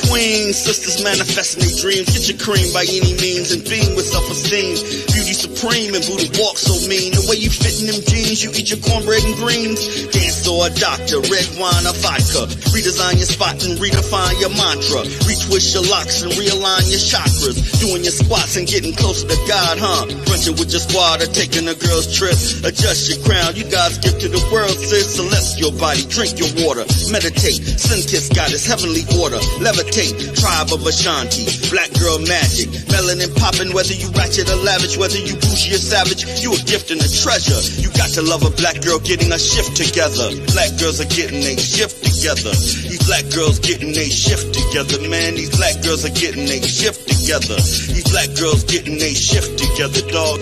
queens, sisters manifesting their dreams. Get your cream by any means and beam with self-esteem. Beauty supreme and booty walk so mean. The way you fit in them jeans, you eat your cornbread and greens. Dance or a doctor, red wine or vodka. Redesign your spot and redefine your mantra. Retwist your locks and realign your chakras. Doing your squats and getting closer to God, huh? Brunching with your squad or taking a girl's trip. Adjust your crown, you God's gift to the world, sis. Celestial body, drink your water. Meditate, sun-kissed goddess, heavenly order. Levitate, tribe of Ashanti. Black girl magic, melanin popping. Whether you ratchet or lavish, whether you bougie or savage, you a gift and a treasure. You got to love a black girl getting a shift together. Black girls are getting a shift together. These black girls getting a shift together, man. These black girls are getting a shift together. These black girls getting a shift together, dog.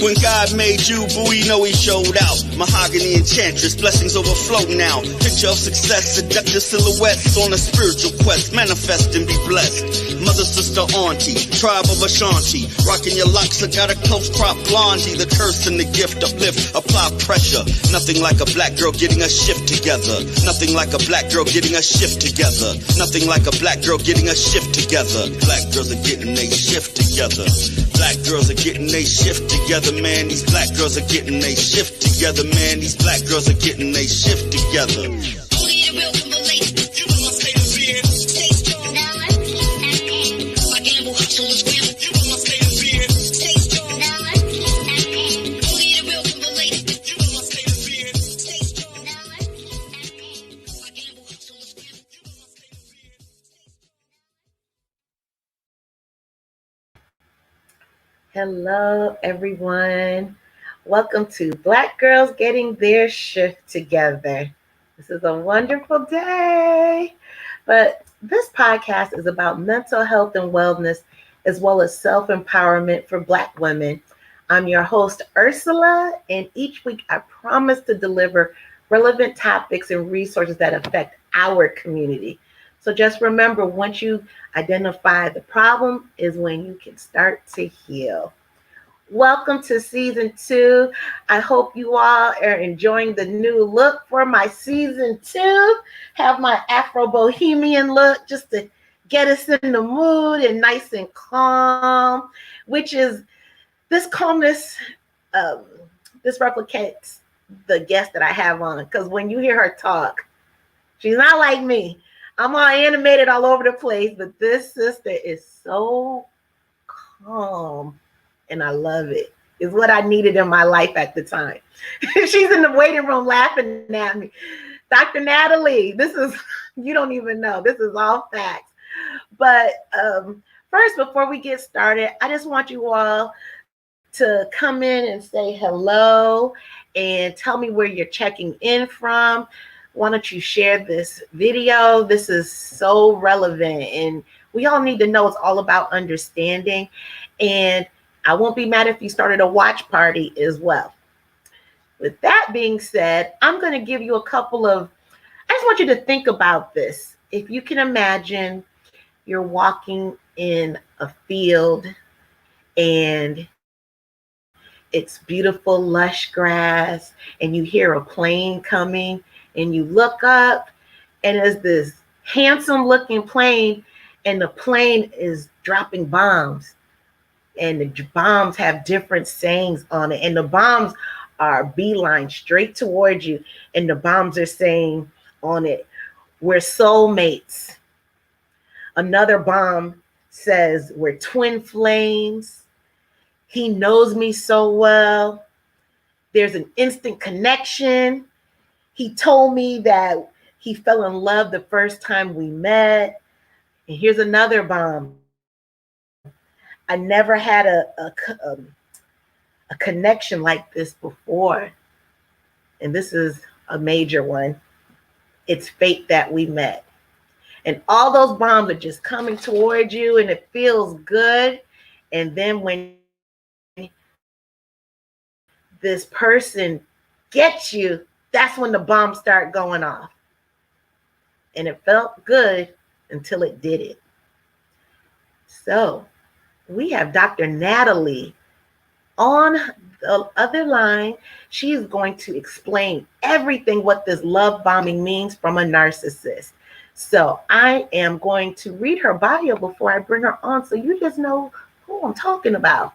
When God made you, boo, you know he showed out. Mahogany enchantress, blessings overflow now. Picture of success, seductive silhouettes on a spiritual quest. Manifest and be blessed. Mother, sister, auntie, tribe of Ashanti. Rocking your locks, I got a close crop blondie. The curse and the gift, uplift, apply pressure. Nothing like a black girl getting a shift together. Nothing like a black girl getting a shift together. Nothing like a black girl getting a shift together. Black girls are getting a shift together. Black girls are getting a shift together, man. These black girls are getting a shift together, man. These black girls are getting a shift together. Hello, everyone. Welcome to Black Girls Getting Their Shift Together. This is a wonderful day. But this podcast is about mental health and wellness, as well as self-empowerment for Black women. I'm your host, Ursula, and each week I promise to deliver relevant topics and resources that affect our community. So just remember, once you identify the problem is when you can start to heal. Welcome to season 2. I hope you all are enjoying the new look for my season 2. Have my Afro Bohemian look just to get us in the mood and nice and calm, which is this calmness. This replicates the guest that I have on, because when you hear her talk, she's not like me. I'm all animated all over the place, but this sister is so calm, and I love it. It's what I needed in my life at the time. She's in the waiting room laughing at me. Dr. Natalie, this is, you don't even know. This is all facts. But first, before we get started, I just want you all to come in and say hello and tell me where you're checking in from. Why don't you share this video? This is so relevant, and we all need to know it's all about understanding. And I won't be mad if you started a watch party as well. With that being said, I'm going to give you a couple of, I just want you to think about this. If you can imagine you're walking in a field and it's beautiful, lush grass, and you hear a plane coming, and you look up, and it's this handsome looking plane, and the plane is dropping bombs, and the bombs have different sayings on it, and the bombs are beeline straight towards you, and the bombs are saying on it, "We're soulmates." Another bomb says, "We're twin flames." "He knows me so well." "There's an instant connection." "He told me that he fell in love the first time we met." And here's another bomb. "I never had a connection like this before." And this is a major one. "It's fate that we met." And all those bombs are just coming towards you, and it feels good. And then when this person gets you, That's when the bomb started going off. And it felt good until it didn't. So we have Dr. Natalie on the other line. She is going to explain everything what this love bombing means from a narcissist. So I am going to read her bio before I bring her on so you just know who I'm talking about.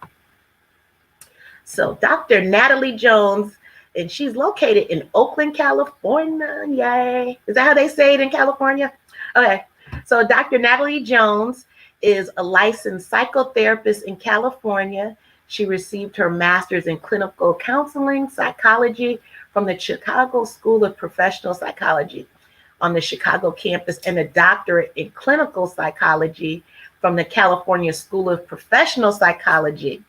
So Dr. Natalie Jones, and she's located in Oakland, California. Yay. Is that how they say it in California? Okay. So Dr. Natalie Jones is a licensed psychotherapist in California. She received her master's in clinical counseling psychology from the Chicago School of Professional Psychology on the Chicago campus and a doctorate in clinical psychology from the California School of Professional Psychology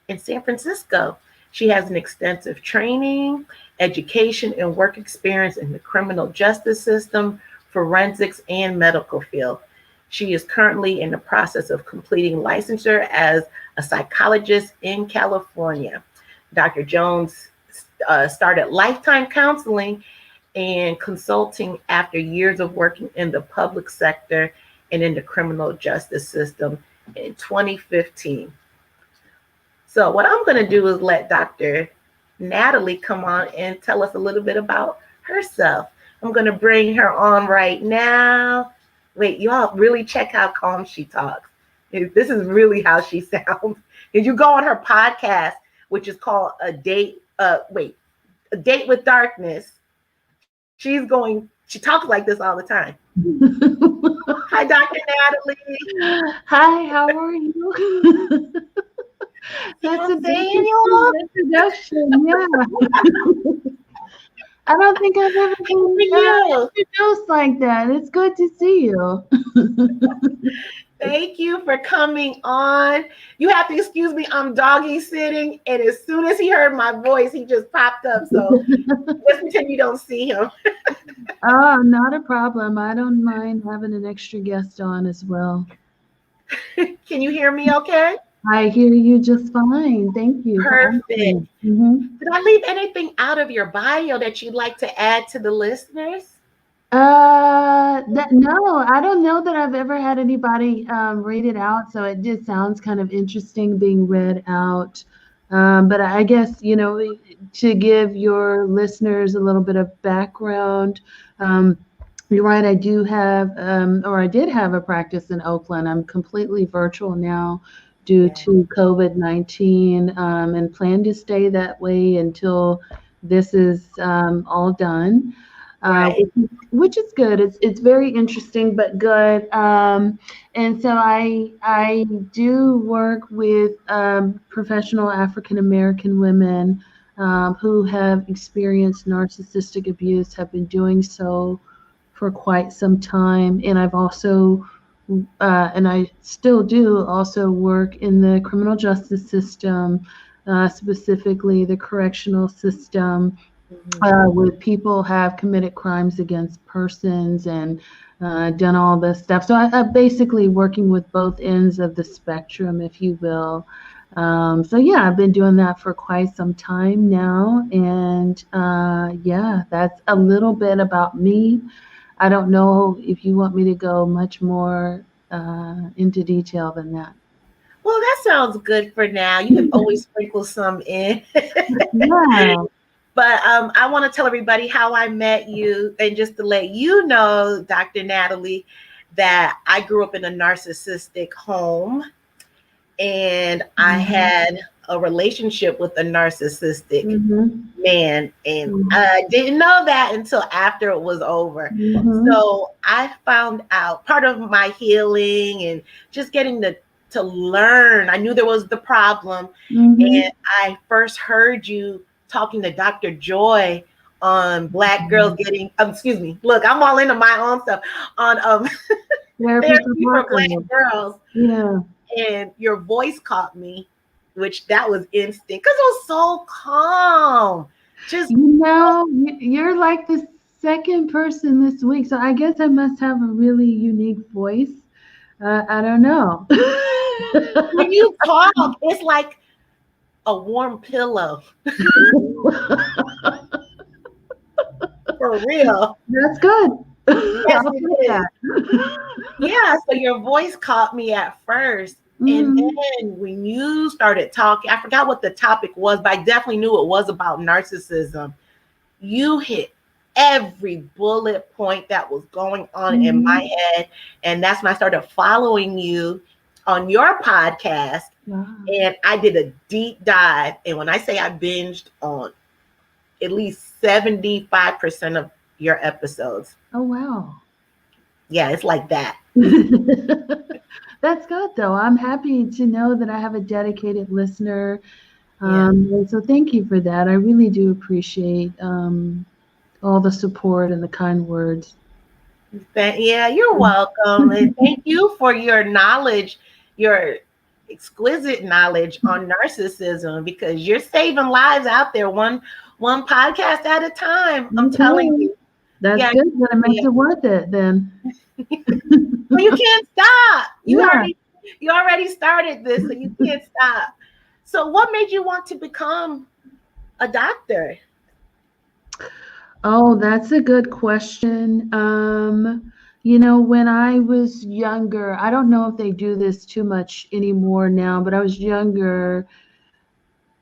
in San Francisco. She has an extensive training, education, and work experience in the criminal justice system, forensics, and medical field. She is currently in the process of completing licensure as a psychologist in California. Dr. Jones started lifetime counseling and consulting after years of working in the public sector and in the criminal justice system in 2015. So what I'm going to do is let Dr. Natalie come on and tell us a little bit about herself. I'm going to bring her on right now. Wait, y'all really check how calm she talks. This is really how she sounds. If you go on her podcast, which is called A Date with Darkness, she talks like this all the time. Hi, Dr. Natalie. Hi, how are you? That's a good introduction. Yeah. I don't think I've ever been introduced like that. It's good to see you. Thank you for coming on. You have to excuse me. I'm doggy sitting, and as soon as he heard my voice, he just popped up. So just pretend you don't see him. Oh, not a problem. I don't mind having an extra guest on as well. Can you hear me okay? I hear you just fine. Thank you. Perfect. Mm-hmm. Did I leave anything out of your bio that you'd like to add to the listeners? No, I don't know that I've ever had anybody read it out. So it just sounds kind of interesting being read out. But I guess, to give your listeners a little bit of background, you're right. I do have, I did have a practice in Oakland. I'm completely virtual now due to COVID-19, and plan to stay that way until this is all done, which is good. It's very interesting, but good. And so I do work with professional African-American women who have experienced narcissistic abuse, have been doing so for quite some time. And I've also and I still do also work in the criminal justice system, specifically the correctional system, where people have committed crimes against persons and done all this stuff. So I'm basically working with both ends of the spectrum, if you will. So yeah, I've been doing that for quite some time now. And that's a little bit about me. I don't know if you want me to go much more into detail than that. Well, that sounds good for now. You can always sprinkle some in. Yeah. But I want to tell everybody how I met you, and just to let you know, Dr. Natalie, that I grew up in a narcissistic home, and I had a relationship with a narcissistic man, and I didn't know that until after it was over. So I found out part of my healing and just getting to learn. I knew there was the problem, and I first heard you talking to Dr. Joy on Black Girls Getting, look, I'm all into my own stuff, on therapy for Black girls. Yeah. And your voice caught me, which that was instant, because it was so calm. Just you're like the second person this week, so I guess I must have a really unique voice. I don't know. When you talk, it's like a warm pillow. For real. That's good. Yes, I'll it take is. that. Yeah, so your voice caught me at first. And then when you started talking, I forgot what the topic was, but I definitely knew it was about narcissism. You hit every bullet point that was going on in my head. And that's when I started following you on your podcast. Wow. And I did a deep dive. And when I say I binged on at least 75% of your episodes. Oh, wow. Yeah, it's like that. That's good, though. I'm happy to know that I have a dedicated listener. Yeah. And so thank you for that. I really do appreciate all the support and the kind words. Yeah, you're welcome. And thank you for your knowledge, your exquisite knowledge on narcissism, because you're saving lives out there one podcast at a time. I'm telling you. That's Yeah, good, but it makes it worth it then. Well, you can't stop. Yeah. You already started this, so you can't stop. So what made you want to become a doctor? Oh, that's a good question. When I was younger, I don't know if they do this too much anymore now, but I was younger.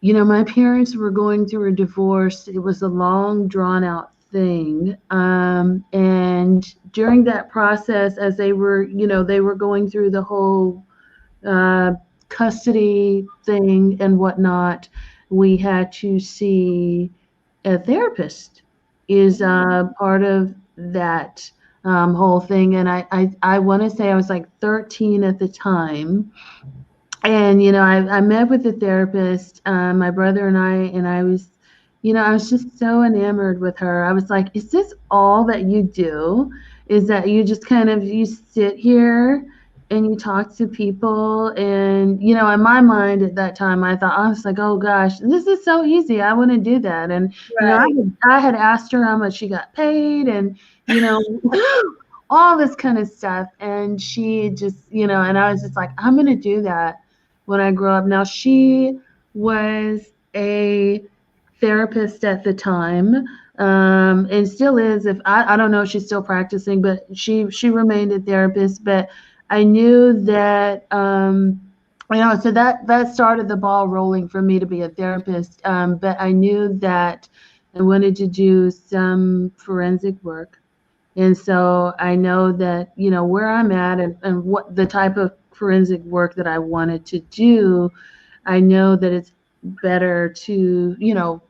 My parents were going through a divorce. It was a long, drawn out thing. And during that process, as they were going through the whole custody thing and whatnot, we had to see a therapist is part of that whole thing. And I want to say I was like 13 at the time. And, I met with the therapist, my brother and I was, I was just so enamored with her. I was like, is this all that you do? Is that you just you sit here and you talk to people? And, in my mind at that time, I was like, oh gosh, this is so easy. I want to do that. And, Right. I had asked her how much she got paid and, all this kind of stuff. And she just, and I was just like, I'm going to do that when I grow up. Now, she was a therapist at the time, and still is. If I don't know if she's still practicing, but she remained a therapist. But I knew that, so that started the ball rolling for me to be a therapist. But I knew that I wanted to do some forensic work. And so I know that, where I'm at and what the type of forensic work that I wanted to do, I know that it's better to,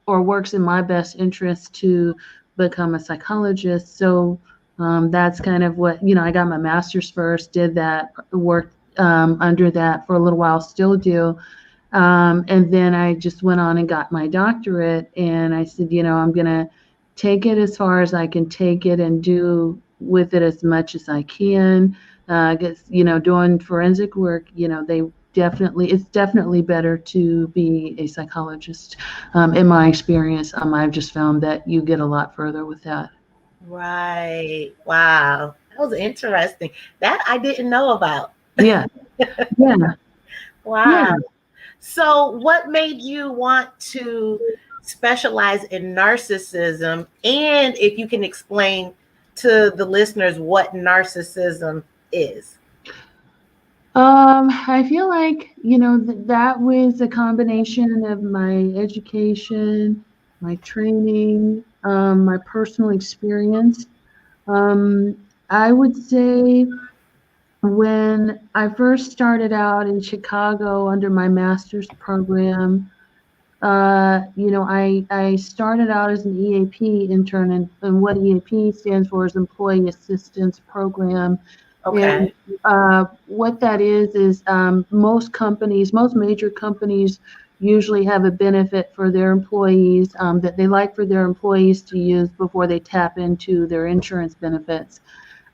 or works in my best interest to become a psychologist. So that's kind of what, I got my master's first, did that work under that for a little while, still do. And then I just went on and got my doctorate. And I said, I'm going to take it as far as I can take it and do with it as much as I can. Because, doing forensic work, it's definitely better to be a psychologist. In my experience, I've just found that you get a lot further with that. Right. Wow. That was interesting. That I didn't know about. Yeah. Yeah. Wow. Yeah. So what made you want to specialize in narcissism? And if you can explain to the listeners what narcissism is. I feel like, that was a combination of my education, my training, my personal experience. I would say when I first started out in Chicago under my master's program, I started out as an EAP intern, and what EAP stands for is Employee Assistance Program. Okay. And what that is most major companies usually have a benefit for their employees that they like for their employees to use before they tap into their insurance benefits.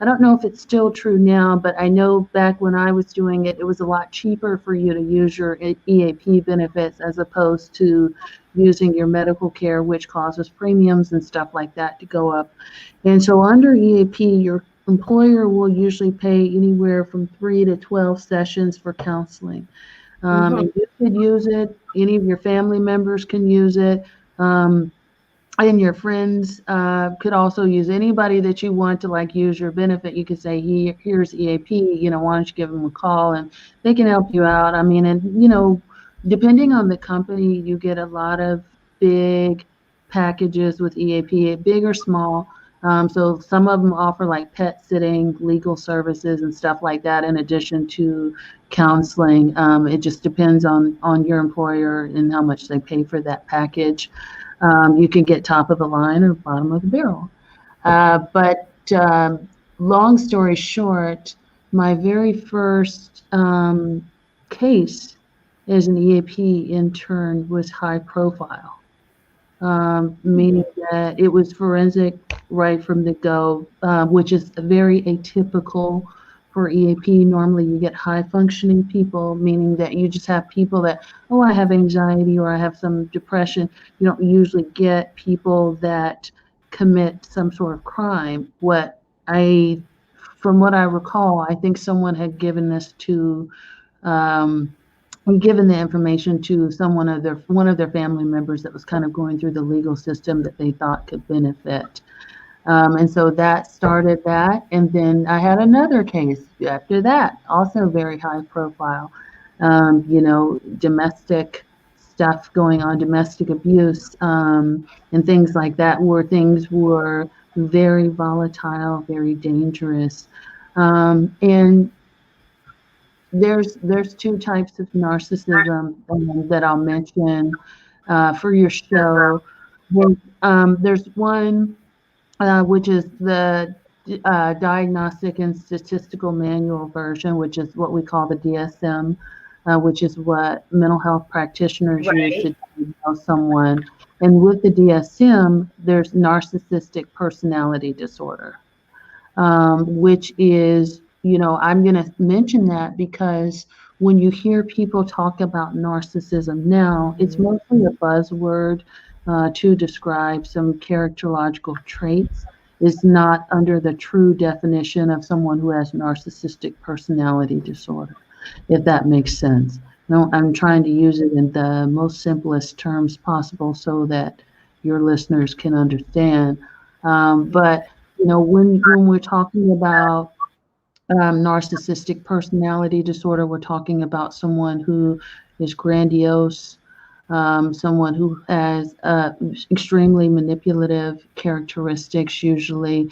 I don't know if it's still true now, but I know back when I was doing it, it was a lot cheaper for you to use your EAP benefits as opposed to using your medical care, which causes premiums and stuff like that to go up. And so under EAP, your employer will usually pay anywhere from 3 to 12 sessions for counseling. And you could use it. Any of your family members can use it. and your friends could also use anybody that you want to like use your benefit. You could say, here's EAP, why don't you give them a call and they can help you out. I mean, and depending on the company, you get a lot of big packages with EAP, big or small. So some of them offer like pet sitting, legal services, and stuff like that, in addition to counseling. It just depends on your employer and how much they pay for that package. You can get top of the line or bottom of the barrel. But long story short, my very first case as an EAP intern was high profile, meaning that it was forensic right from the go, which is very atypical for EAP. Normally you get high functioning people, meaning that you just have people that, oh, I have anxiety or I have some depression. You don't usually get people that commit some sort of crime. From what I recall, I think someone had given this to, given the information to one of their family members that was kind of going through the legal system that they thought could benefit. And so that started that. And then I had another case after that, also very high profile, domestic stuff going on, domestic abuse, and things like that, where things were very volatile, very dangerous. And there's two types of narcissism that I'll mention for your show. There's one which is the Diagnostic and Statistical Manual version, which is what we call the DSM, which is what mental health practitioners use to diagnose someone. And with the DSM, there's narcissistic personality disorder, which is, I'm going to mention that because when you hear people talk about narcissism now, it's mostly a buzzword to describe some characterological traits. Is not under the true definition of someone who has narcissistic personality disorder, if that makes sense. No, I'm trying to use it in the most simplest terms possible so that your listeners can understand. But when we're talking about narcissistic personality disorder, we're talking about someone who is grandiose, someone who has extremely manipulative characteristics. Usually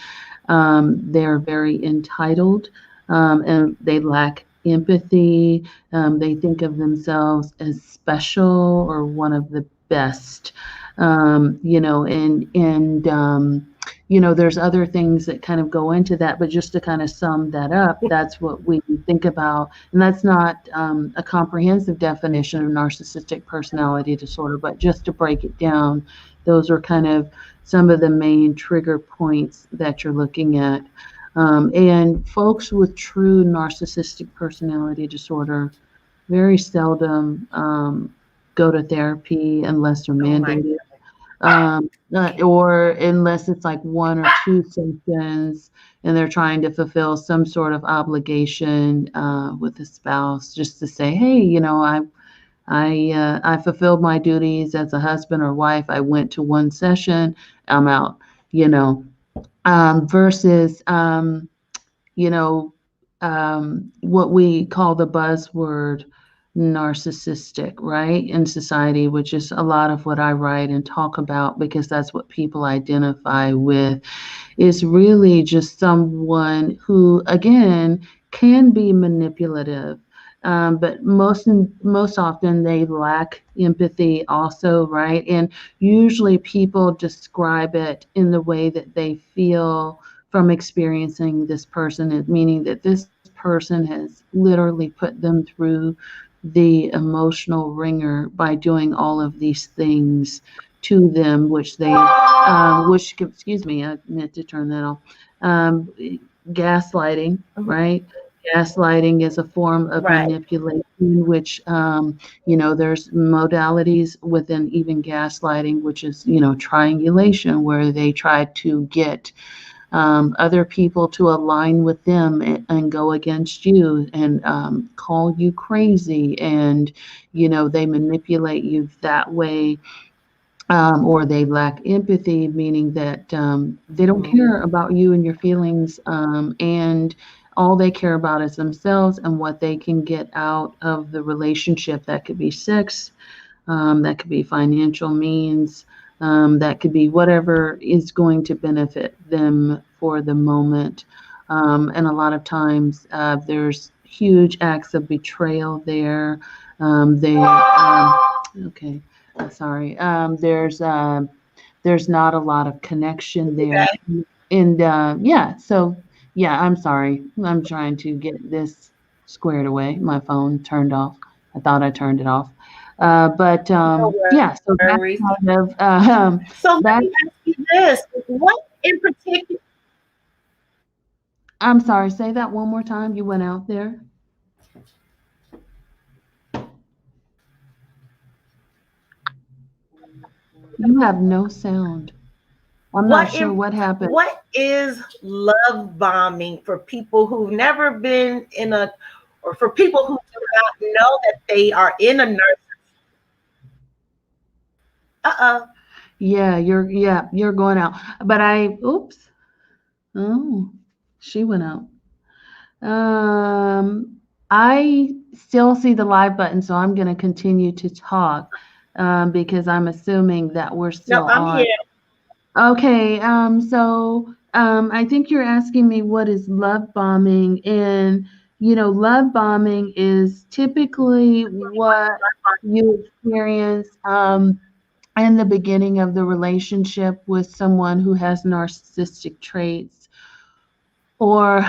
they're very entitled, and they lack empathy. They think of themselves as special or one of the best, there's other things that kind of go into that, but just to kind of sum that up, that's what we think about. And that's not a comprehensive definition of narcissistic personality disorder, but just to break it down, those are kind of some of the main trigger points that you're looking at. And folks with true narcissistic personality disorder very seldom go to therapy unless they're mandated. Or unless it's like 1 or 2 sessions and they're trying to fulfill some sort of obligation with a spouse, just to say, hey, I fulfilled my duties as a husband or wife. I went to 1 session, I'm out, versus what we call the buzzword narcissistic, right, in society, which is a lot of what I write and talk about, because that's what people identify with, is really just someone who, again, can be manipulative, but most often they lack empathy also, right? And usually people describe it in the way that they feel from experiencing this person, meaning that this person has literally put them through the emotional ringer by doing all of these things to them, excuse me, I meant to turn that off. Gaslighting, right? Gaslighting is a form of manipulation, which, there's modalities within even gaslighting, which is, triangulation, where they try to get other people to align with them and go against you and call you crazy. And, they manipulate you that way or they lack empathy, meaning that they don't Mhm. care about you and your feelings, and all they care about is themselves and what they can get out of the relationship. That could be sex, that could be financial means, that could be whatever is going to benefit them for the moment. And a lot of times there's huge acts of betrayal there. Okay, sorry. There's not a lot of connection there. Okay. And yeah, so yeah, I'm sorry. I'm trying to get this squared away. My phone turned off. I thought I turned it off. But No yeah, so that's worries. kind of So let that. me ask you this. What in particular? I'm sorry. Say that one more time. You went out there. You have no sound. I'm not What sure in what happened. what is love bombing for people who've never been in a, or for people who do not know that they are in a nurse? Uh-uh. Yeah, you're going out. But oops. Oh, she went out. Um, I still see the live button, so I'm going to continue to talk because I'm assuming that we're No, still I'm on. here. Okay, so I think you're asking me what is love bombing, and love bombing is typically what you experience in the beginning of the relationship with someone who has narcissistic traits, or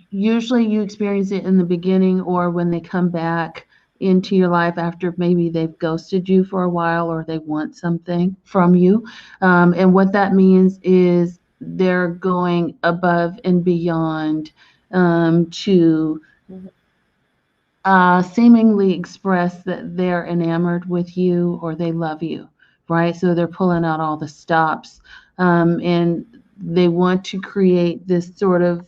usually you experience it in the beginning or when they come back into your life after maybe they've ghosted you for a while or they want something from you. And what that means is they're going above and beyond to seemingly express that they're enamored with you or they love you, right? So they're pulling out all the stops, and they want to create this sort of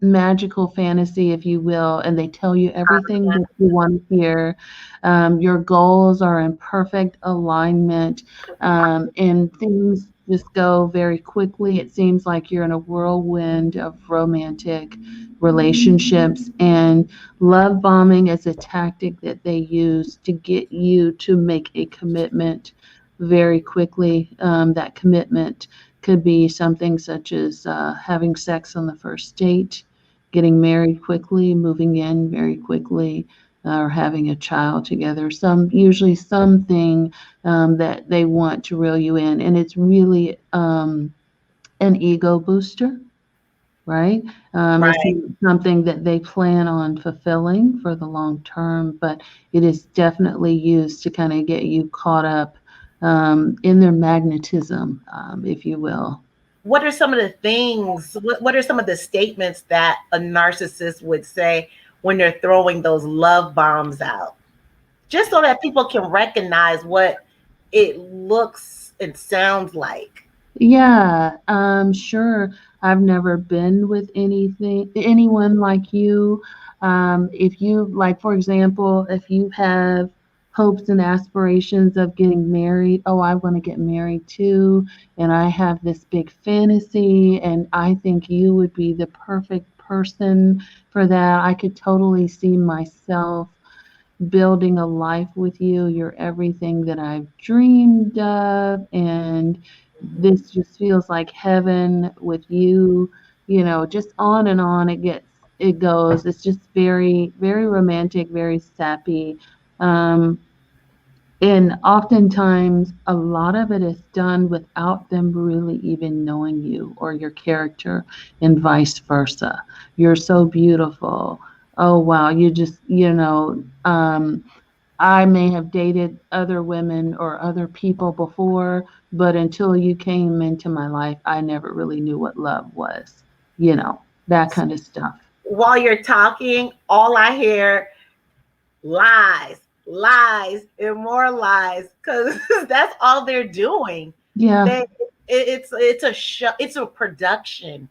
magical fantasy, if you will, and they tell you everything that you want to hear. Your goals are in perfect alignment, and things just go very quickly. It seems like you're in a whirlwind of romantic relationships, and love bombing is a tactic that they use to get you to make a commitment very quickly. That commitment could be something such as having sex on the first date, getting married quickly, moving in very quickly, or having a child together. Usually something that they want to reel you in, and it's really an ego booster, right? It's Right. something that they plan on fulfilling for the long term, but it is definitely used to kind of get you caught up in their magnetism, if you will. What are some of the things, what are some of the statements that a narcissist would say when they're throwing those love bombs out? Just so that people can recognize what it looks and sounds like. Yeah, sure. I've never been with anyone like you. If you, like, for example, if you have hopes and aspirations of getting married, oh, I want to get married too, and I have this big fantasy, and I think you would be the perfect person for that. I could totally see myself building a life with you. You're everything that I've dreamed of, and this just feels like heaven with you. Just on and on it goes. It's just very, very romantic, very sappy. Um, and oftentimes, a lot of it is done without them really even knowing you or your character, and vice versa. You're so beautiful. Oh, wow. I may have dated other women or other people before, but until you came into my life, I never really knew what love was, that kind of stuff. While you're talking, all I hear lies, lies, and more lies, because that's all they're doing. Yeah. They, it's a show, it's a production.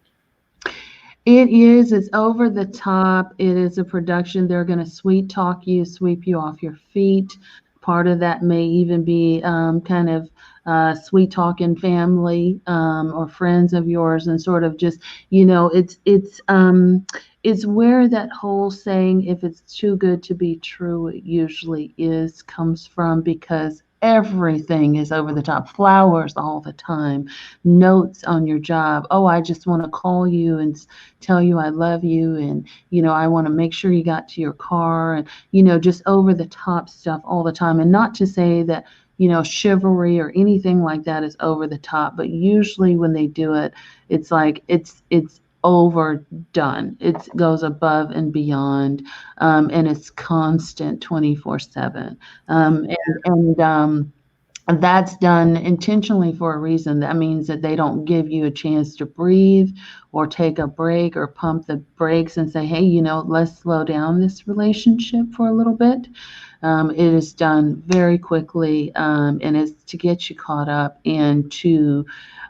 It is. It's over the top. It is a production. They're going to sweet talk you, sweep you off your feet, Part of that may even be kind of sweet talking family or friends of yours, and sort of just, it's where that whole saying, if it's too good to be true, it usually is, comes from, because everything is over the top. Flowers all the time, notes on your job. Oh, I just want to call you and tell you I love you, and I want to make sure you got to your car, and just over the top stuff all the time. And not to say that chivalry or anything like that is over the top, but usually when they do it, it's like it's overdone. It goes above and beyond, and it's constant 24/7. And that's done intentionally for a reason. That means that they don't give you a chance to breathe or take a break or pump the brakes and say, hey, let's slow down this relationship for a little bit. It is done very quickly, and it's to get you caught up, and to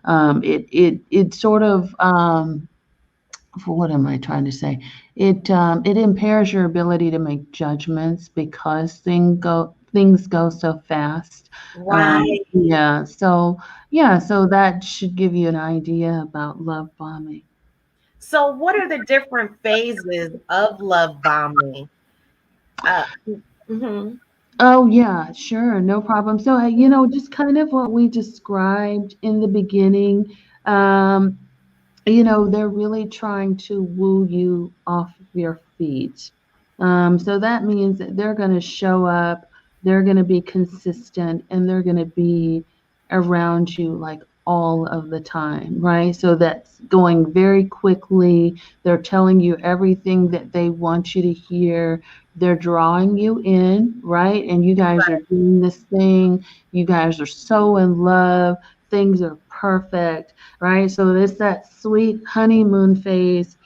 it sort of, for what am I trying to say? It impairs your ability to make judgments because things go so fast. Right. So that should give you an idea about love bombing. So, what are the different phases of love bombing? Uh, mhm. Oh yeah, sure, no problem. So just kind of what we described in the beginning. Um, they're really trying to woo you off your feet. So that means that they're going to show up, they're going to be consistent, and they're going to be around you like all of the time, right? So that's going very quickly. They're telling you everything that they want you to hear. They're drawing you in, right? And you guys are doing this thing. You guys are so in love. Things are perfect, right? So it's that sweet honeymoon phase.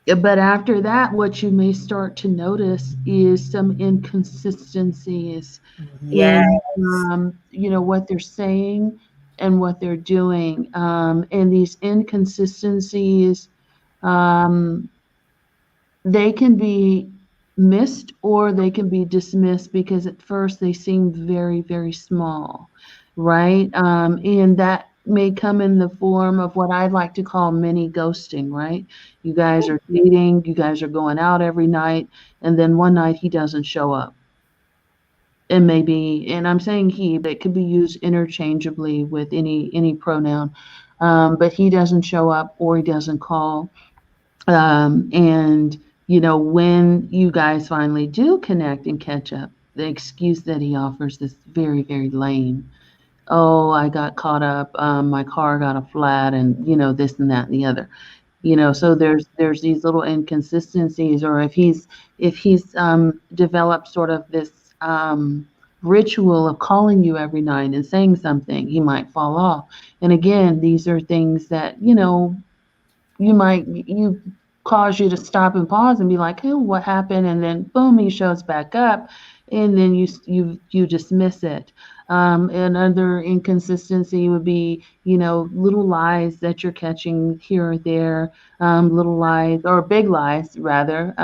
But after that, what you may start to notice is some inconsistencies Yes. in, what they're saying and what they're doing. And these inconsistencies, um, they can be missed or they can be dismissed because at first they seem very, very small, right? And that may come in the form of what I'd like to call mini ghosting, right? You guys are dating, you guys are going out every night, and then one night he doesn't show up. And maybe, and I'm saying he, but it could be used interchangeably with any pronoun. But he doesn't show up or he doesn't call, and when you guys finally do connect and catch up, the excuse that he offers is very, very lame. Oh, I got caught up. My car got a flat, and this and that and the other. So there's these little inconsistencies, or if he's developed sort of this ritual of calling you every night and saying something, he might fall off. And again, these are things that you cause you to stop and pause and be like, "Oh, what happened?" And then boom, he shows back up, and then you dismiss it. Another inconsistency would be, little lies that you're catching here or there, little lies or big lies rather.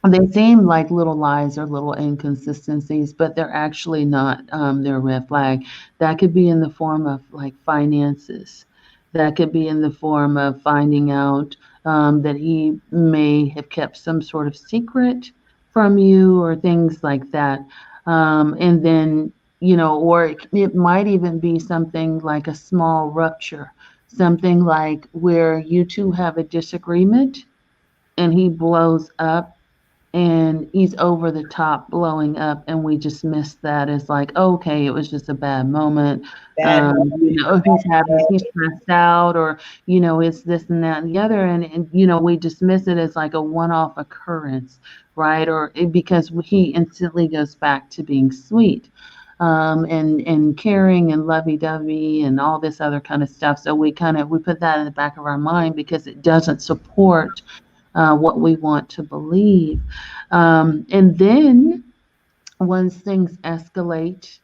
They seem like little lies or little inconsistencies, but they're actually not. They're a red flag. That could be in the form of like finances. That could be in the form of finding out that he may have kept some sort of secret from you or things like that. And then, or it might even be something like a small rupture, something like where you two have a disagreement and he blows up and he's over the top blowing up, and we just missed that as like, okay, it was just a bad moment. Bad He's stressed out, or it's this and that and the other, and we dismiss it as like a one-off occurrence, right? Or because he instantly goes back to being sweet. And caring and lovey-dovey and all this other kind of stuff. So we put that in the back of our mind because it doesn't support what we want to believe. And then once things escalate,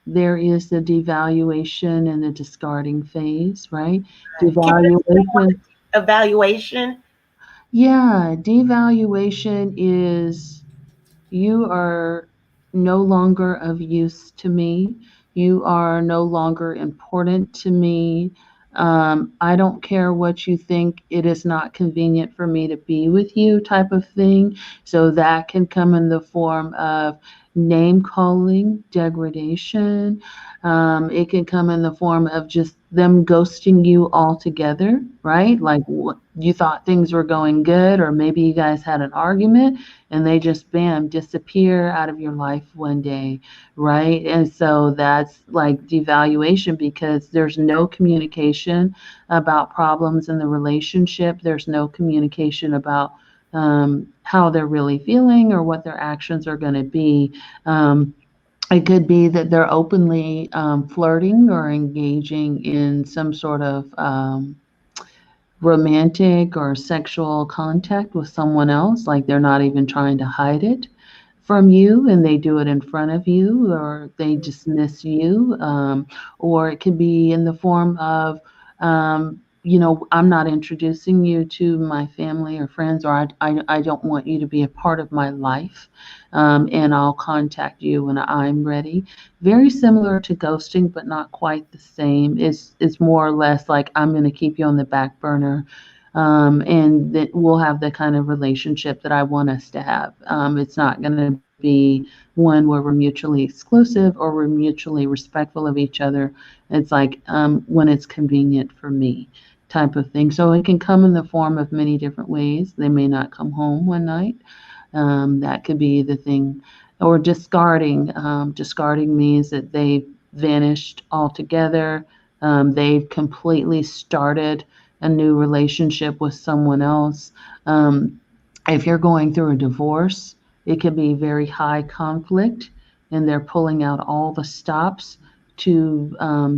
there is the devaluation and the discarding phase, right? Devaluation. evaluation. Yeah, devaluation is you are no longer of use to me. You are no longer important to me. I don't care what you think. It is not convenient for me to be with you, type of thing. So that can come in the form of name calling, degradation. It can come in the form of just them ghosting you altogether, right? Like you thought things were going good, or maybe you guys had an argument and they just bam disappear out of your life one day, right? And so that's like devaluation because there's no communication about problems in the relationship. There's no communication about how they're really feeling or what their actions are going to be. Um, it could be that they're openly flirting or engaging in some sort of romantic or sexual contact with someone else, like they're not even trying to hide it from you and they do it in front of you, or they dismiss you, or it could be in the form of, I'm not introducing you to my family or friends, or I don't want you to be a part of my life, and I'll contact you when I'm ready. Very similar to ghosting, but not quite the same. It's more or less like I'm going to keep you on the back burner, and that we'll have the kind of relationship that I want us to have. It's not going to be one where we're mutually exclusive or we're mutually respectful of each other. It's like when it's convenient for me, type of thing. So it can come in the form of many different ways. They may not come home one night. That could be the thing. Or discarding. Discarding means that they've vanished altogether. They've completely started a new relationship with someone else. Um, if you're going through a divorce, it can be very high conflict, and they're pulling out all the stops to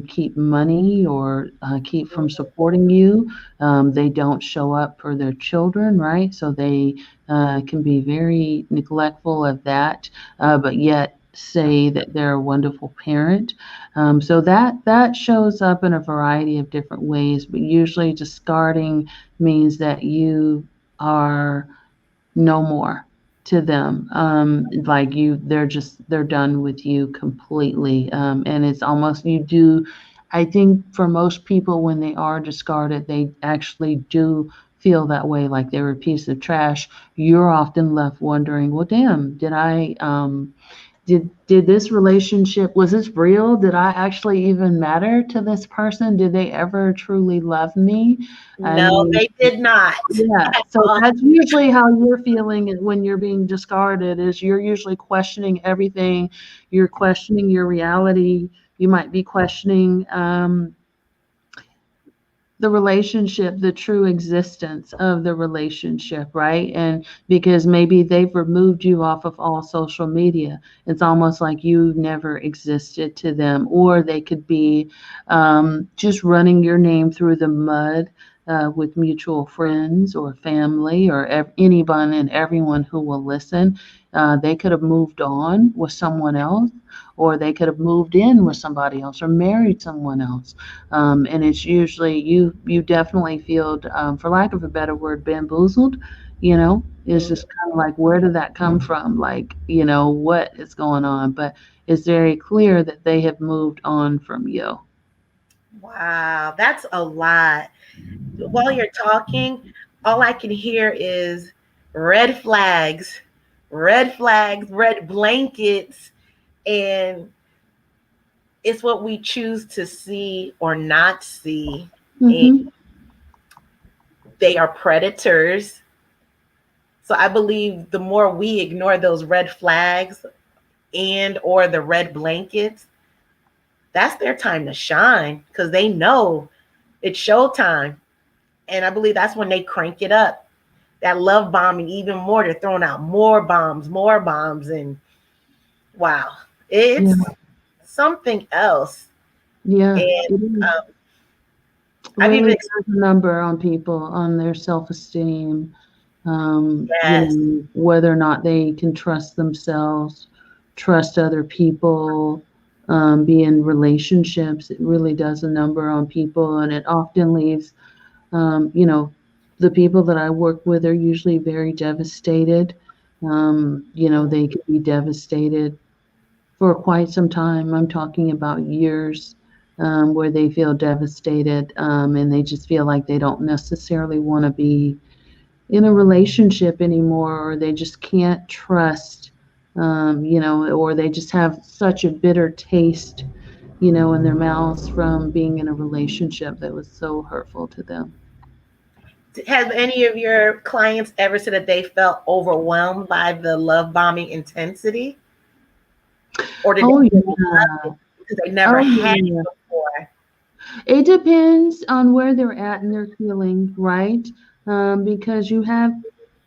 keep money or keep from supporting you. They don't show up for their children, right? So they can be very neglectful of that, but yet say that they're a wonderful parent. So that shows up in a variety of different ways, but usually discarding means that you are no more to them. Like they're done with you completely. And it's almost, you do, I think for most people, when they are discarded, they actually do feel that way, like they're a piece of trash. You're often left wondering, well, damn, did this relationship, was this real? Did I actually even matter to this person? Did they ever truly love me? I No, mean, they did not. yeah, so that's usually how you're feeling when you're being discarded, is you're usually questioning everything. You're questioning your reality. You might be questioning the relationship, the true existence of the relationship, right? And because maybe they've removed you off of all social media, it's almost like you never existed to them. Or they could be just running your name through the mud with mutual friends or family or anyone and everyone who will listen. They could have moved on with someone else, or they could have moved in with somebody else or married someone else. And it's usually you definitely feel, for lack of a better word, bamboozled. It's just kind of like, where did that come from? Like, what is going on? But it's very clear that they have moved on from you. Wow, that's a lot. While you're talking, all I can hear is red flags, red blankets, and it's what we choose to see or not see. And Mm-hmm. they are predators. So I believe the more we ignore those red flags and or the red blankets, that's their time to shine because they know it's showtime. And I believe that's when they crank it up. That love bombing even more. They're throwing out more bombs, and wow, Yeah, it's something else. yeah, And it is. I've Really even does a number on people, on their self-esteem. yes, Whether or not they can trust themselves, trust other people, be in relationships. It really does a number on people, and it often leaves, um, you know, the people that I work with are usually very devastated. They could be devastated for quite some time. I'm talking about years, where they feel devastated, and they just feel like they don't necessarily want to be in a relationship anymore, or they just can't trust, or they just have such a bitter taste, in their mouths from being in a relationship that was so hurtful to them. Have any of your clients ever said that they felt overwhelmed by the love bombing intensity? Or did Oh, they really love yeah. it because they never Oh, had it yeah. before? It depends on where they're at in their healing, right? Because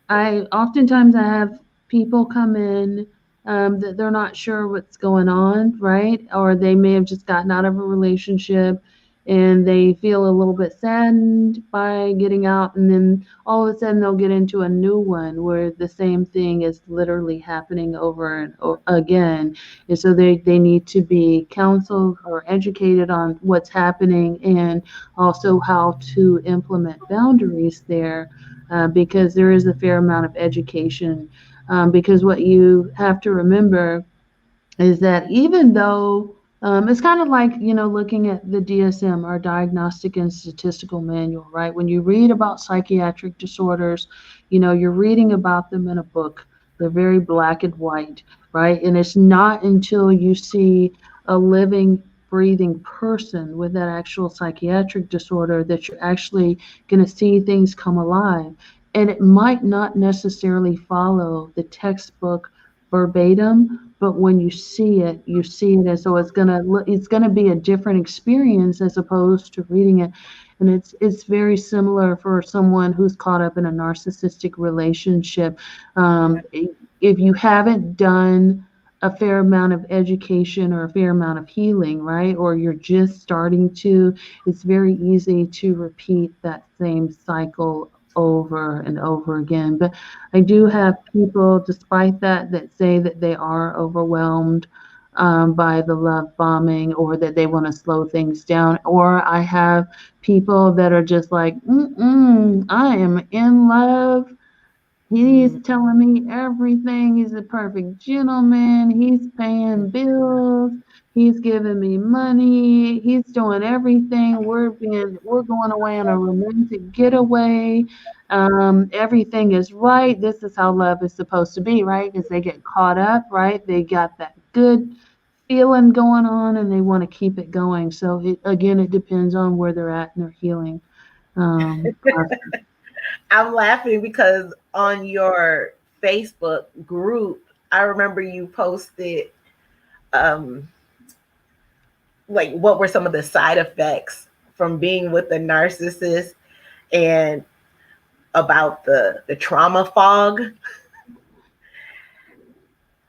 I have people come in, that they're not sure what's going on, right? Or they may have just gotten out of a relationship and they feel a little bit saddened by getting out, and then all of a sudden they'll get into a new one where the same thing is literally happening over and again. And so they need to be counseled or educated on what's happening, and also how to implement boundaries there, because there is a fair amount of education. Because what you have to remember is that even though, it's kind of like, looking at the DSM, our Diagnostic and Statistical Manual, right? When you read about psychiatric disorders, you're reading about them in a book. They're very black and white, right? And it's not until you see a living, breathing person with that actual psychiatric disorder that you're actually going to see things come alive. And it might not necessarily follow the textbook verbatim, but when you see it as though it's gonna be a different experience as opposed to reading it. And it's very similar for someone who's caught up in a narcissistic relationship. If you haven't done a fair amount of education or a fair amount of healing, right, or you're just starting to, it's very easy to repeat that same cycle over and over again. But I do have people, despite that say that they are overwhelmed, by the love bombing, or that they want to slow things down. Or I have people that are just like, I am in love. He's telling me everything. He's a perfect gentleman. He's paying bills. He's giving me money. He's doing everything. We're going away on a romantic getaway. Everything is right. This is how love is supposed to be, right? Because they get caught up, right? They got that good feeling going on and they want to keep it going. So it depends on where they're at in their healing, process. I'm laughing because on your Facebook group, I remember you posted, um, like, what were some of the side effects from being with a narcissist, and about the trauma fog.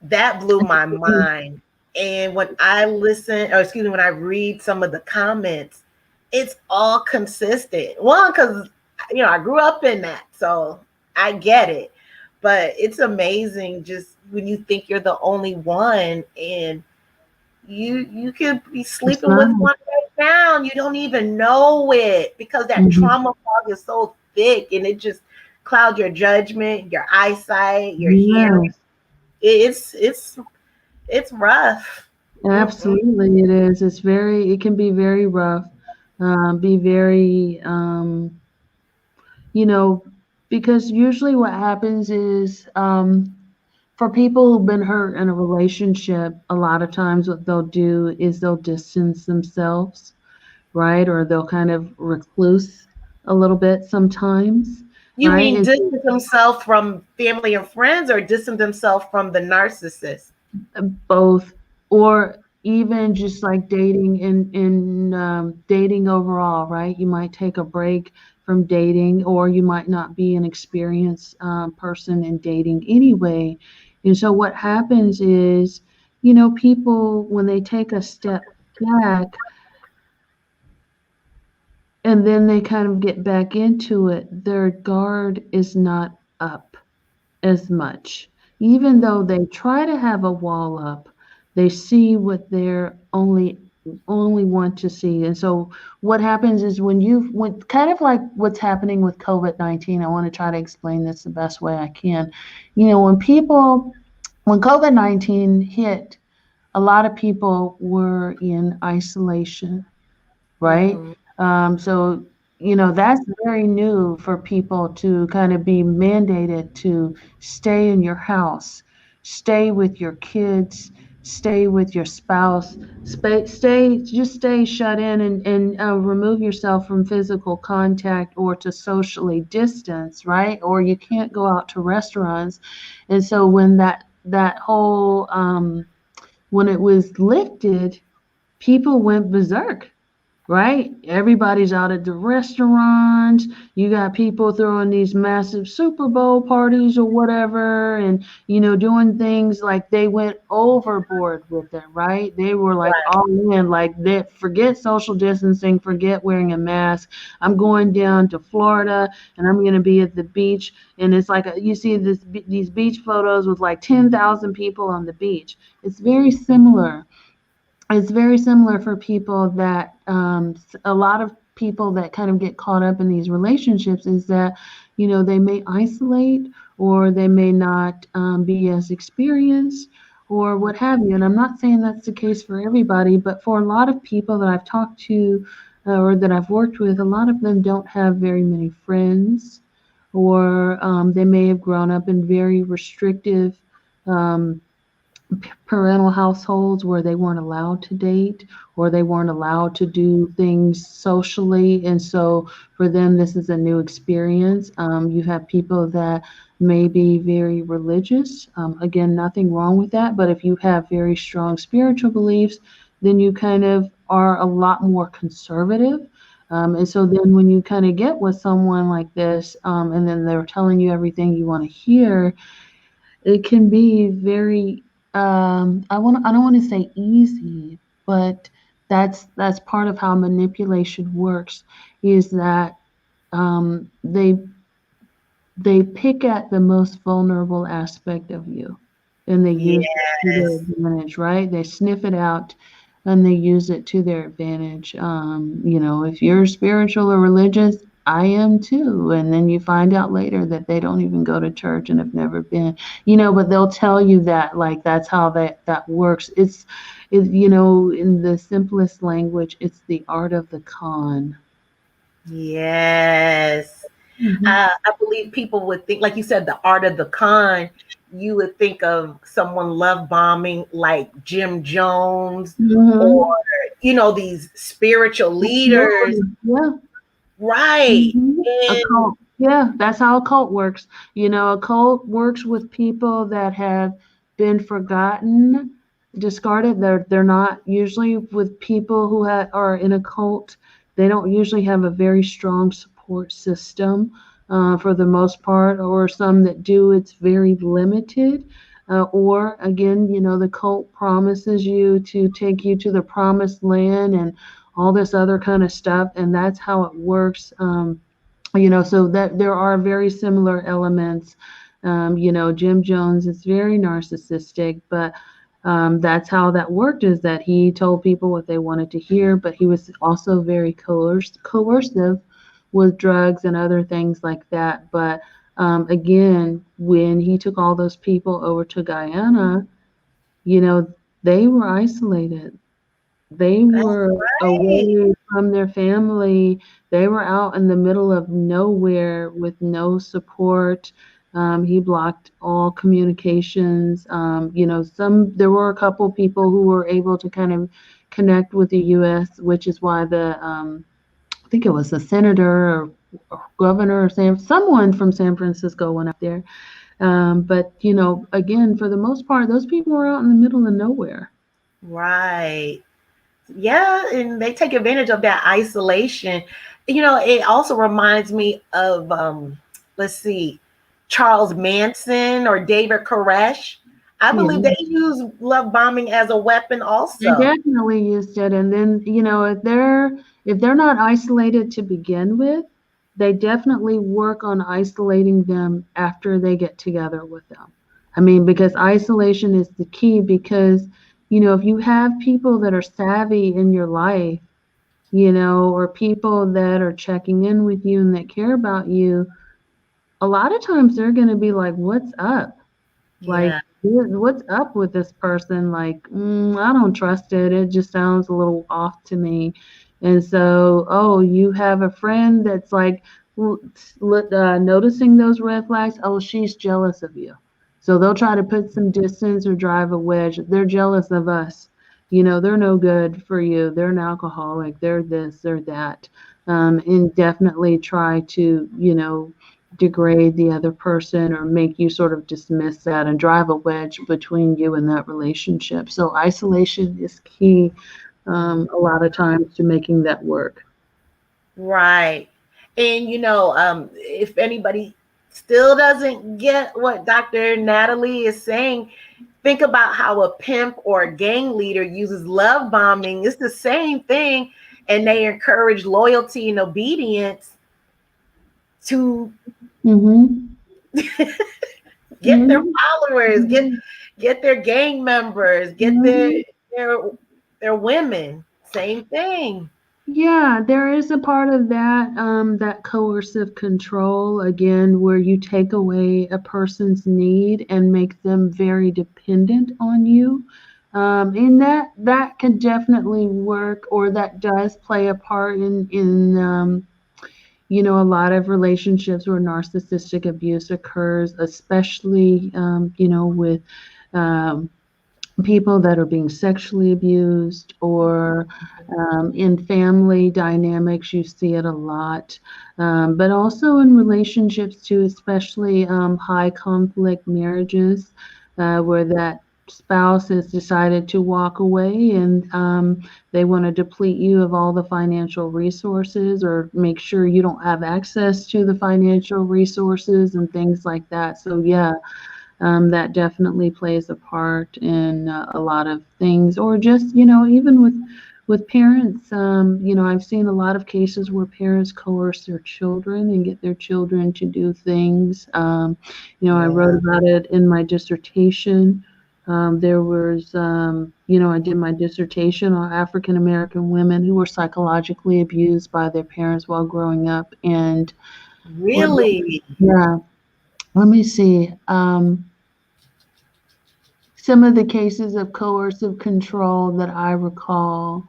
That blew my mind. And when I listen, or excuse me, when I read some of the comments, it's all consistent. One, because I grew up in that, so I get it. But it's amazing just when you think you're the only one, and you could be It's sleeping with not. one right now. You don't even know it because that Mhm. trauma fog is so thick, and it just clouds your judgment, your eyesight, your hearing. Yes. It's rough. Mm-mm. Absolutely, it is. It can be very rough, be very, you know, because usually what happens is, for people who've been hurt in a relationship, a lot of times what they'll do is they'll distance themselves, right? Or they'll kind of recluse a little bit sometimes, You right? mean distance himself from family and friends, or distance himself from the narcissist? Both, or even just like dating, in dating overall, right? You might take a break from dating, or you might not be an experienced, person in dating anyway. And so what happens is, people, when they take a step back and then they kind of get back into it, their guard is not up as much. Even though they try to have a wall up, they see what they're only want to see. And so what happens is, when kind of like what's happening with COVID-19, I want to try to explain this the best way I can. When COVID-19 hit, a lot of people were in isolation, right? Mm-hmm. So, that's very new for people to kind of be mandated to stay in your house, stay with your kids, stay with your spouse, just stay shut in and remove yourself from physical contact or to socially distance, right? Or you can't go out to restaurants. And so when that whole when it was lifted, people went berserk, right? Everybody's out at the restaurants. You got people throwing these massive Super Bowl parties or whatever, and doing things like they went overboard with it, right? They were like Right. all in, like they forget social distancing, forget wearing a mask. I'm going down to Florida and I'm going to be at the beach, and it's like you see these beach photos with like 10,000 people on the beach. It's very similar. It's very similar for people that a lot of people that kind of get caught up in these relationships is that they may isolate or they may not be as experienced or what have you. And I'm not saying that's the case for everybody, but for a lot of people that I've talked to or that I've worked with, a lot of them don't have very many friends, or they may have grown up in very restrictive um, parental households where they weren't allowed to date or they weren't allowed to do things socially. And so for them, this is a new experience. You have people that may be very religious. Again, nothing wrong with that. But if you have very strong spiritual beliefs, then you kind of are a lot more conservative. And so then when you kind of get with someone like this, and then they're telling you everything you want to hear, it can be very I don't want to say easy, but that's part of how manipulation works, is that they pick at the most vulnerable aspect of you and they use it to their Yes. advantage, right? They sniff it out and they use it to their advantage. If you're spiritual or religious, I am too. And then you find out later that they don't even go to church and have never been, but they'll tell you that, like, that's how that works. In the simplest language, it's the art of the con. Yes. Mhm. I believe people would think, like you said, the art of the con, you would think of someone love bombing like Jim Jones or, Mhm. these spiritual leaders. Absolutely. Yeah. Right. A And cult. Yeah, that's how a cult works. A cult works with people that have been forgotten, discarded. They're not usually with people who are in a cult. They don't usually have a very strong support system for the most part, or some that do, it's very limited. Or again, the cult promises you to take you to the promised land and all this other kind of stuff, and that's how it works. So that there are very similar elements. Jim Jones is very narcissistic, but that's how that worked, is that he told people what they wanted to hear, but he was also very coercive with drugs and other things like that. But again, when he took all those people over to Guyana, you know, they were isolated. They that's were right. away from their family. They were out in the middle of nowhere with no support. He blocked all communications. There were a couple people who were able to kind of connect with the U.S., which is why I think it was a senator or governor or someone from San Francisco went up there. But again, for the most part, those people were out in the middle of nowhere. Right. Yeah, and they take advantage of that isolation. It also reminds me of let's see, Charles Manson or David Koresh. I Yeah. believe they use love bombing as a weapon They also. definitely used it, and then if they're not isolated to begin with, they definitely work on isolating them after they get together with them. I mean, because isolation is the key. Because if you have people that are savvy in your life, or people that are checking in with you and that care about you, a lot of times they're going to be like, "What's up?" Like, Yeah. what's up with this person? Like, I don't trust it. It just sounds a little off to me. And so, oh, you have a friend that's like noticing those red flags. Oh, she's jealous of you. So they'll try to put some distance or drive a wedge. They're jealous of us. They're no good for you. They're an alcoholic. They're this, they're that. And definitely try to, degrade the other person or make you sort of dismiss that and drive a wedge between you and that relationship. So isolation is key a lot of times to making that work. Right. And if anybody still doesn't get what Dr. Natalie is saying, think about how a pimp or a gang leader uses love bombing. It's the same thing. And they encourage loyalty and obedience to Mm-hmm. get their Mm-hmm. followers, get their gang members, get Mm-hmm. their women. Same thing. Yeah, there is a part of that, that coercive control, again, where you take away a person's need and make them very dependent on you. And that can definitely work, or that does play a part in a lot of relationships where narcissistic abuse occurs, especially, with um, people that are being sexually abused or in family dynamics, you see it a lot. But also in relationships too, especially high conflict marriages where that spouse has decided to walk away and they want to deplete you of all the financial resources or make sure you don't have access to the financial resources and things like that. So yeah, that definitely plays a part in a lot of things, or just even with parents. I've seen a lot of cases where parents coerce their children and get their children to do things. I wrote Yeah. about it in my dissertation. There was, I did my dissertation on African American women who were psychologically abused by their parents while growing up, and what, Really? yeah, let me see. Some of the cases of coercive control that I recall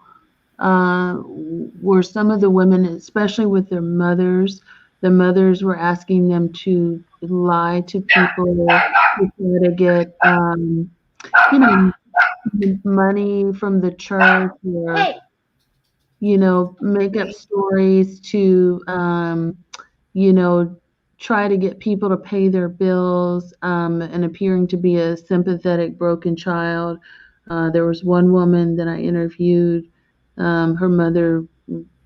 were some of the women, especially with their mothers. The mothers were asking them to lie to people to try to get, you know, money from the church, or Hey. make up stories to, you know, try to get people to pay their bills, and appearing to be a sympathetic broken child. There was one woman that I interviewed. Her mother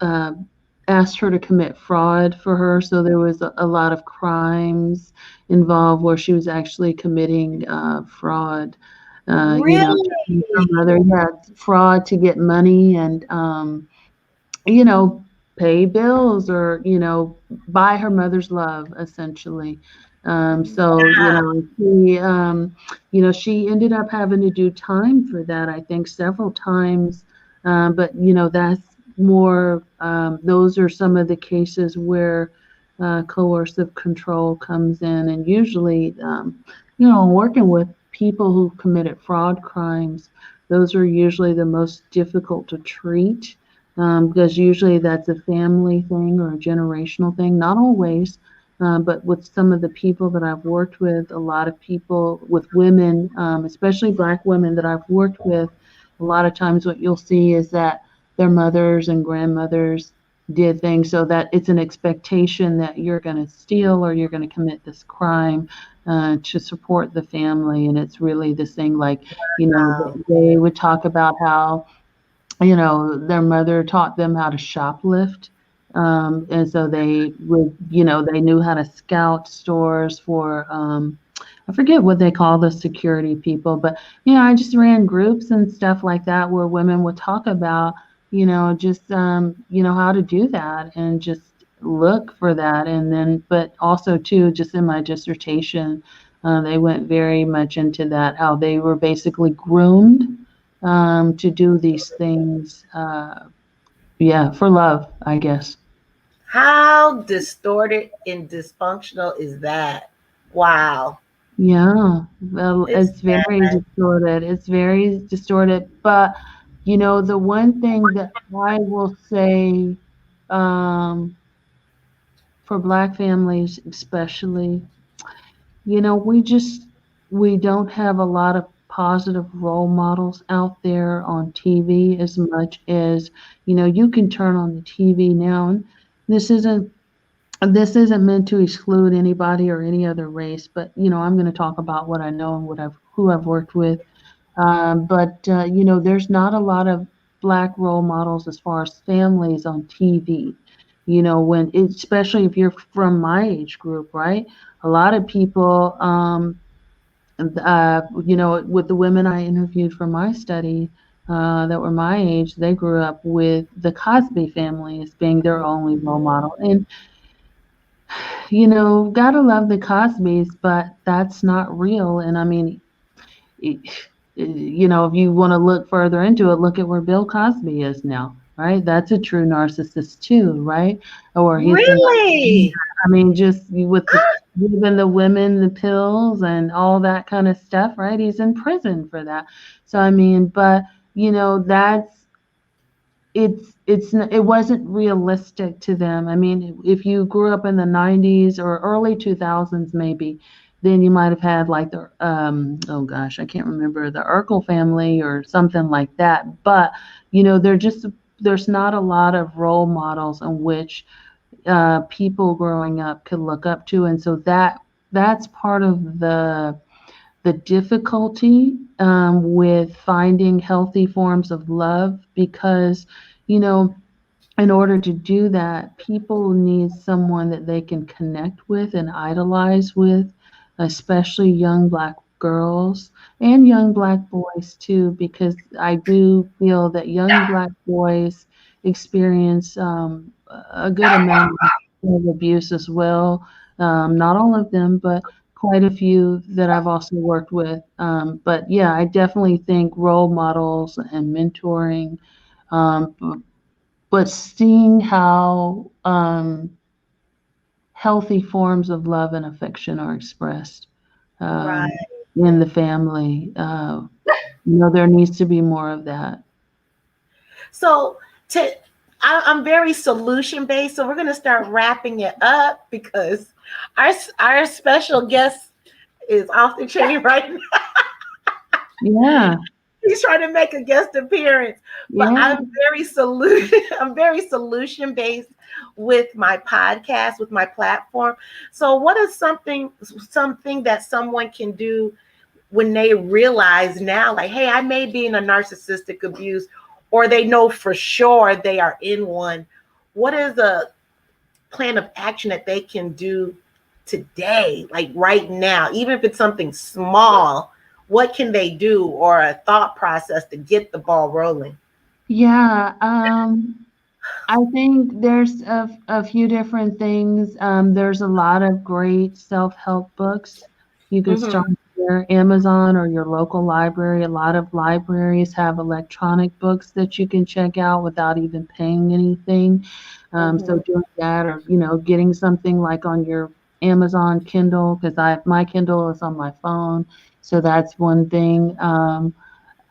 uh, asked her to commit fraud for her, so there was a lot of crimes involved where she was actually committing fraud. Her Really? mother had fraud to get money and you know, pay bills or, buy her mother's love essentially. She ended up having to do time for that, I think, several times. But, that's more, those are some of the cases where coercive control comes in. And usually, working with people who committed fraud crimes, those are usually the most difficult to treat because usually that's a family thing or a generational thing. Not always, but with some of the people that I've worked with, a lot of people with women, especially Black women that I've worked with, a lot of times what you'll see is that their mothers and grandmothers did things so that it's an expectation that you're going to steal or you're going to commit this crime to support the family. And it's really this thing like, they would talk about how their mother taught them how to shoplift. And so they would, they knew how to scout stores for, I forget what they call the security people, but, I just ran groups and stuff like that where women would talk about, just, how to do that and just look for that. And then, but also too, just in my dissertation, they went very much into that, how they were basically groomed to do these things. Yeah, for love, I guess. How distorted and dysfunctional is that? Wow. Yeah, well, It's it's very sad. distorted. It's very distorted. But, the one thing that I will say, um, for Black families especially, we don't have a lot of positive role models out there on TV as much as, you can turn on the TV now, and this isn't this isn't meant to exclude anybody or any other race, but I'm going to talk about what I know and who I've worked with. But there's not a lot of Black role models as far as families on TV. Especially if you're from my age group, right? A lot of people, with the women I interviewed for my study, that were my age, they grew up with the Cosby family as being their only role model. And gotta love the Cosbys, but that's not real. And I mean, it, if you want to look further into it, look at where Bill Cosby is now, right? That's a true narcissist too, right? Or he's been, Really? I mean, just with the giving the women the pills and all that kind of stuff, right? He's in prison for that. So I mean, but that's it wasn't realistic to them. I mean, if you grew up in the 90s or early 2000s maybe, then you might have had like the oh gosh, I can't remember, the Urkel family or something like that. But there's not a lot of role models in which people growing up could look up to, and so that's part of the difficulty with finding healthy forms of love, because you know in order to do that, people need someone that they can connect with and idolize with, especially young Black girls and young Black boys too, because I do feel that young Black boys experience a good amount of abuse as well. Not all of them, but quite a few that I've also worked with. But yeah, I definitely think role models and mentoring, um, but seeing how healthy forms of love and affection are expressed Right. um, in the family, there needs to be more of that. So to I'm very solution based, so we're going to start wrapping it up because our special guest is off the chain right now. Yeah, He's trying to make a guest appearance, but yeah, I'm very solution based with my podcast, with my platform. So what is something that someone can do when they realize now, like, hey, I may be in a narcissistic abuse, or they know for sure they are in one? What is a plan of action that they can do today, like right now, even if it's something small? What can they do, or a thought process to get the ball rolling? yeah. I think there's a few different things. There's a lot of great self-help books. You can start Mm-hmm. there, Amazon or your local library. A lot of libraries have electronic books that you can check out without even paying anything. So Mm-hmm. doing that, or getting something like on your Amazon Kindle, because my Kindle is on my phone, so that's one thing.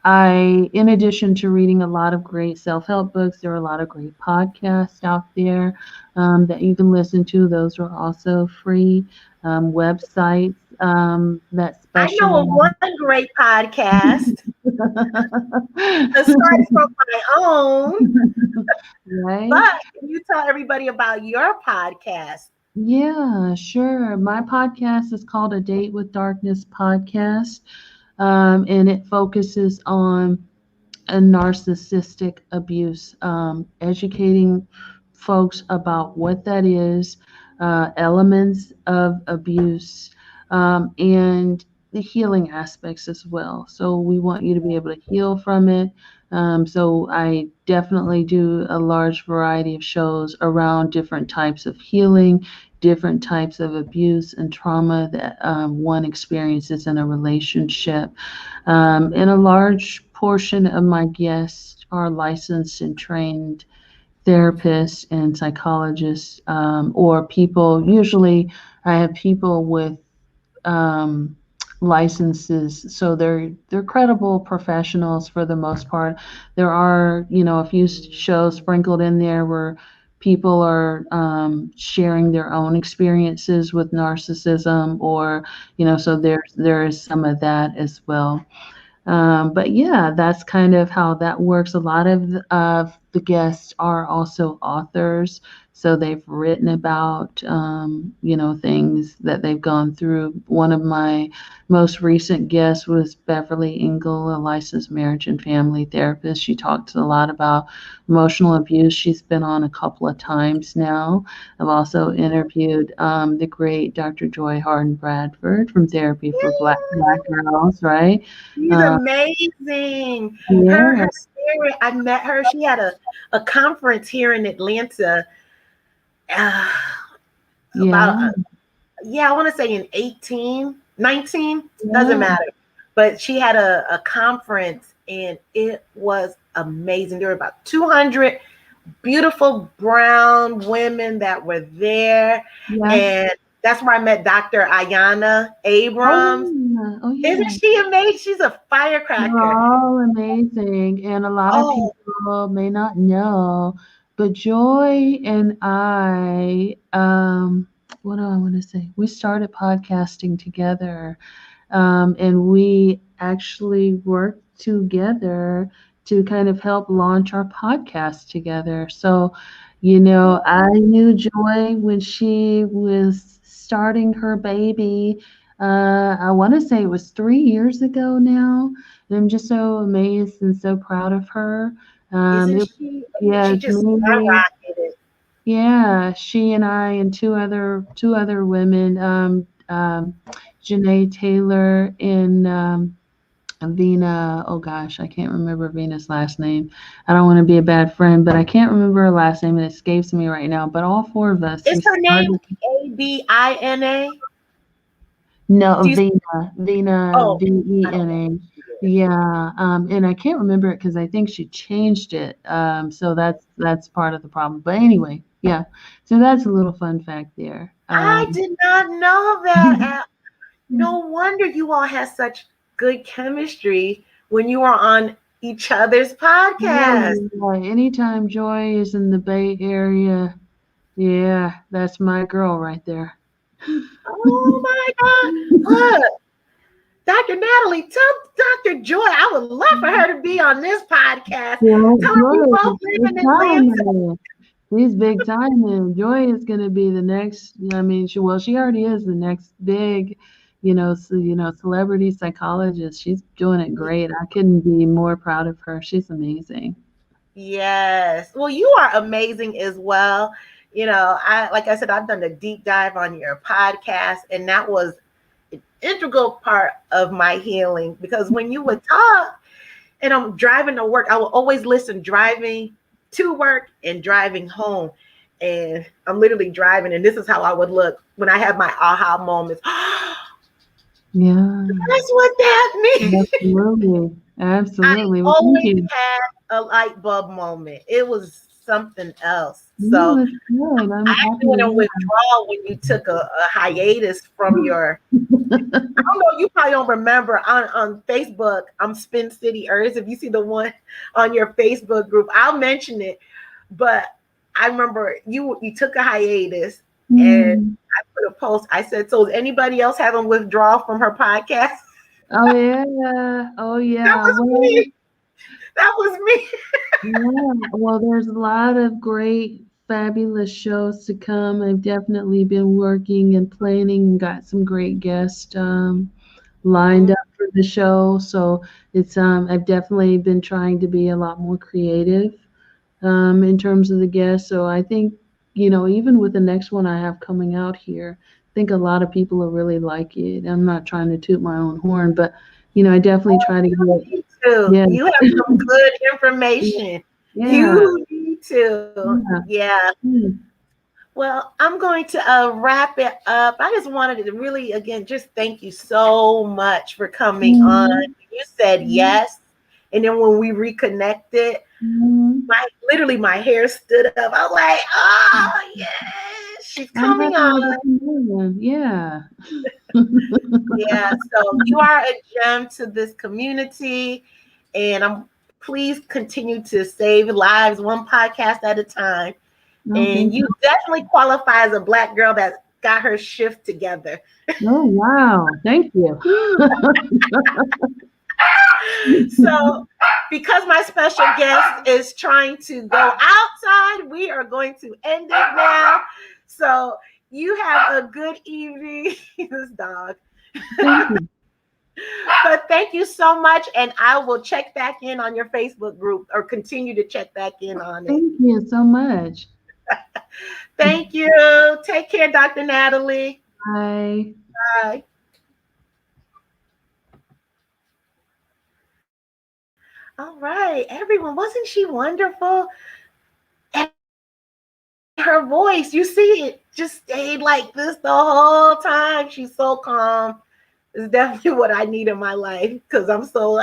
In addition to reading a lot of great self-help books, there are a lot of great podcasts out there that you can listen to. Those are also free. Websites that I know of specialize. one great podcast. Aside from my own, Right? but can you tell everybody about your podcast? Yeah, sure. My podcast is called A Date with Darkness podcast, and it focuses on a narcissistic abuse, educating folks about what that is, elements of abuse, and the healing aspects as well. So we want you to be able to heal from it. So I definitely do a large variety of shows around different types of healing, different types of abuse and trauma that one experiences in a relationship. And a large portion of my guests are licensed and trained therapists and psychologists, or people. Usually, I have people with licenses, so they're credible professionals for the most part. There are, a few shows sprinkled in there where people are sharing their own experiences with narcissism, or so there is some of that as well. But yeah, that's kind of how that works. A lot of the guests are also authors, so they've written about things that they've gone through. One of my most recent guests was Beverly Engel, a licensed marriage and family therapist. She talks a lot about emotional abuse. She's been on a couple of times now. I've also interviewed the great Dr. Joy Harden Bradford from Therapy for Black Girls, right? She's Um, amazing. Her yeah, spirit. I met her. She had a conference here in Atlanta. Uh, about yeah, yeah, I want to say in 18, 19, doesn't yeah, matter. But she had a conference and it was amazing. There were about 200 beautiful brown women that were there. yeah. And that's where I met Dr. Ayana Oh, Abrams. yeah. Oh, Isn't yeah. she amazing? She's a They're firecracker. all amazing, and a lot of Oh, people may not know, but Joy and I, what do I want to say? We started podcasting together, and we actually worked together to kind of help launch our podcast together. So, I knew Joy when she was starting her baby. I want to say it was 3 years ago now. And I'm just so amazed and so proud of her. isn't It, she? yeah, She it's just me. skyrocketed. Yeah, she and I and two other women, Janae Taylor and Vina. Oh gosh, I can't remember Vina's last name. I don't want to be a bad friend, but I can't remember her last name. It escapes me right now. But all four of us, we Is her name started. Abina? No, Do you? Vina, Oh, I don't know Vena. who she is. Yeah, and I can't remember it because I think she changed it. So that's part of the problem. But anyway, yeah. So that's a little fun fact there. I did not know that. No wonder you all had such good chemistry when you were on each other's Yeah, podcast. yeah. Anytime Joy is in the Bay Area, yeah, that's my girl right there. Oh my God. Look, Dr. Natalie, tell Dr. Joy I would love for her to be on this podcast. Yeah, Tell her we Joy is both live big in time. Atlanta. She's big time, and Joy is going to be the next. I mean, she already is the next big, celebrity psychologist. She's doing it great. I couldn't be more proud of her. She's amazing. Yes. Well, you are amazing as well. I like I said, I've done a deep dive on your podcast, and that was an integral part of my healing because when you would talk and I'm driving to work, I will always listen driving to work and driving home. And I'm literally driving, and this is how I would look when I have my aha moments. Yeah, That's what that means. absolutely, I absolutely. Well, thank always you. had a light bulb moment. It was something else. No, So it's good. I'm I happy actually went on to withdrawal when you took a hiatus from your. hear. I don't know. You probably don't remember on Facebook. I'm Spin City Earth. If you see the one on your Facebook group, I'll mention it. But I remember you took a hiatus, and Hmm. I put a post. I said, "So is anybody else having withdrawal from her podcast?" Oh yeah. Oh That yeah. was Well, me. That was me. yeah, well, there's a lot of great, fabulous shows to come. I've definitely been working and planning and got some great guests lined Mhm. up for the show. So it's I've definitely been trying to be a lot more creative in terms of the guests. So I think, even with the next one I have coming out here, I think a lot of people will really like it. I'm not trying to toot my own horn, but I definitely try to You get, need to. yeah, You have some good information. yeah, You need to. yeah. Yeah. Mm. Well, I'm going to wrap it up. I just wanted to really, again, just thank you so much for coming on. Mhm, You said mhm, yes. And then when we reconnected, mhm. my hair stood up. I was like, oh, yes, She's I coming know, on. yeah. Yeah, so you are a gem to this community, and please continue to save lives one podcast at a time. No, And thank you you. definitely qualify as a Black girl that got her shift together. Oh, wow. Thank you. So, because my special guest is trying to go outside, we are going to end it now. So, you have a good evening, this dog. Thank you. But thank you so much, and I will check back in on your Facebook group or continue to check back in on it. Thank you so much. Thank you. Take care, Dr. Natalie. Bye. Bye. All right, everyone, wasn't she wonderful? And her voice, you see it, just stayed like this the whole time. She's so calm. It's definitely what I need in my life because I'm so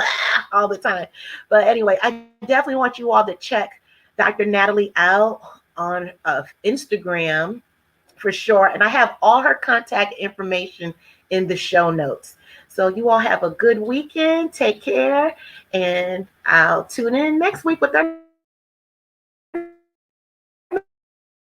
all the time. But anyway, I definitely want you all to check Dr. Natalie out on Instagram for sure. And I have all her contact information in the show notes. So you all have a good weekend. Take care. And I'll tune in next week with our